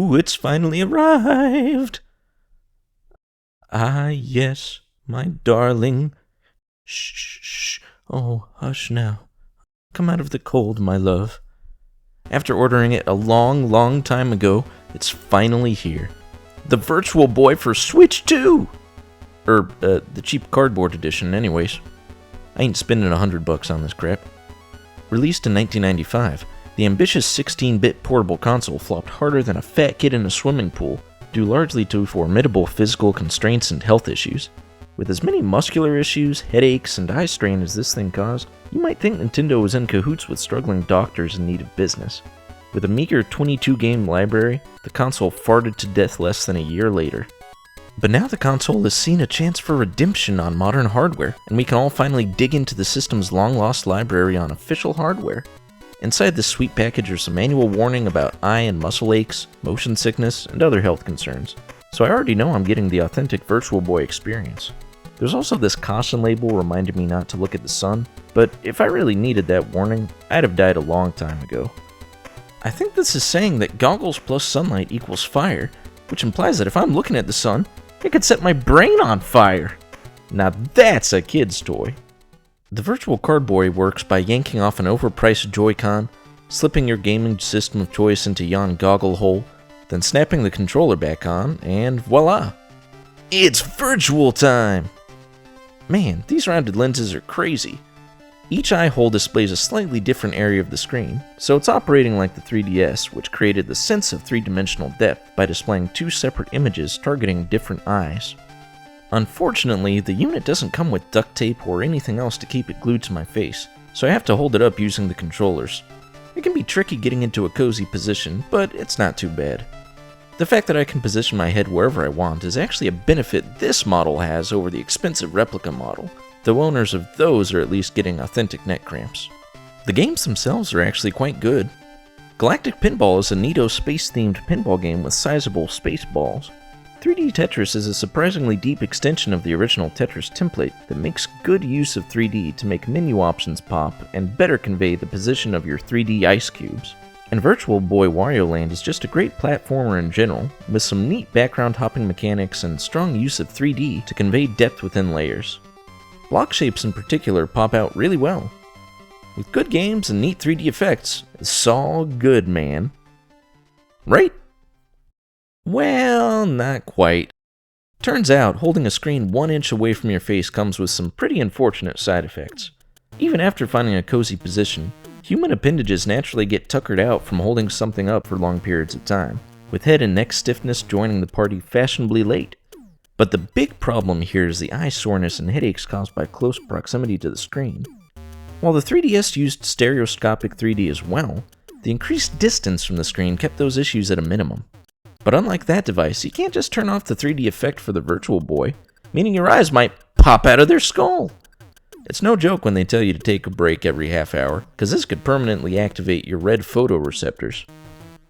Ooh, it's finally arrived. Ah, yes, my darling. Shh, shh, shh. Oh, hush now. Come out of the cold, my love. After ordering it a long, long time ago, it's finally here. The Virtual Boy for Switch 2! The cheap cardboard edition, anyways. I ain't spending $100 on this crap. Released in 1995, the ambitious 16-bit portable console flopped harder than a fat kid in a swimming pool, due largely to formidable physical constraints and health issues. With as many muscular issues, headaches, and eye strain as this thing caused, you might think Nintendo was in cahoots with struggling doctors in need of business. With a meager 22-game library, the console farted to death less than a year later. But now the console has seen a chance for redemption on modern hardware, and we can all finally dig into the system's long-lost library on official hardware. Inside this sweet package are some manual warning about eye and muscle aches, motion sickness, and other health concerns, so I already know I'm getting the authentic Virtual Boy experience. There's also this caution label reminding me not to look at the sun, but if I really needed that warning, I'd have died a long time ago. I think this is saying that goggles plus sunlight equals fire, which implies that if I'm looking at the sun, it could set my brain on fire. Now that's a kid's toy. The Virtual Card Boy works by yanking off an overpriced Joy-Con, slipping your gaming system of choice into yon goggle hole, then snapping the controller back on, and voila! It's virtual time! Man, these rounded lenses are crazy. Each eye hole displays a slightly different area of the screen, so it's operating like the 3DS, which created the sense of three-dimensional depth by displaying two separate images targeting different eyes. Unfortunately, the unit doesn't come with duct tape or anything else to keep it glued to my face, so I have to hold it up using the controllers. It can be tricky getting into a cozy position, but it's not too bad. The fact that I can position my head wherever I want is actually a benefit this model has over the expensive replica model, though owners of those are at least getting authentic neck cramps. The games themselves are actually quite good. Galactic Pinball is a neato space-themed pinball game with sizable space balls. 3D Tetris is a surprisingly deep extension of the original Tetris template that makes good use of 3D to make menu options pop and better convey the position of your 3D ice cubes. And Virtual Boy Wario Land is just a great platformer in general, with some neat background hopping mechanics and strong use of 3D to convey depth within layers. Block shapes in particular pop out really well. With good games and neat 3D effects, it's all good, man. Right? Well, not quite. Turns out, holding a screen 1 inch away from your face comes with some pretty unfortunate side effects. Even after finding a cozy position, human appendages naturally get tuckered out from holding something up for long periods of time, with head and neck stiffness joining the party fashionably late. But the big problem here is the eye soreness and headaches caused by close proximity to the screen. While the 3DS used stereoscopic 3D as well, the increased distance from the screen kept those issues at a minimum. But unlike that device, you can't just turn off the 3D effect for the Virtual Boy, meaning your eyes might pop out of their skull. It's no joke when they tell you to take a break every half hour, because this could permanently activate your red photoreceptors.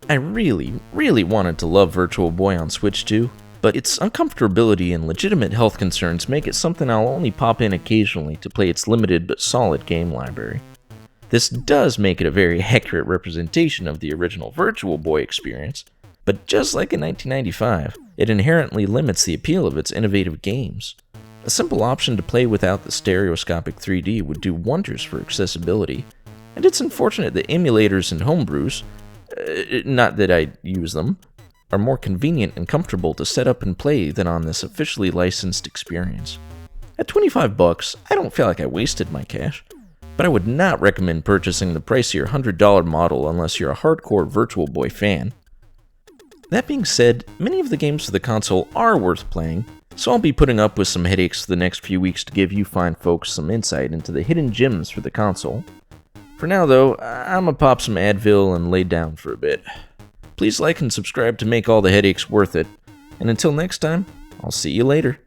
I really, really wanted to love Virtual Boy on Switch 2, but its uncomfortability and legitimate health concerns make it something I'll only pop in occasionally to play its limited but solid game library. This does make it a very accurate representation of the original Virtual Boy experience, but just like in 1995, it inherently limits the appeal of its innovative games. A simple option to play without the stereoscopic 3D would do wonders for accessibility, and it's unfortunate that emulators and homebrews, not that I use them, are more convenient and comfortable to set up and play than on this officially licensed experience. At $25, I don't feel like I wasted my cash, but I would not recommend purchasing the pricier $100 model unless you're a hardcore Virtual Boy fan. That being said, many of the games for the console are worth playing, so I'll be putting up with some headaches for the next few weeks to give you fine folks some insight into the hidden gems for the console. For now though, I'ma pop some Advil and lay down for a bit. Please like and subscribe to make all the headaches worth it, and until next time, I'll see you later.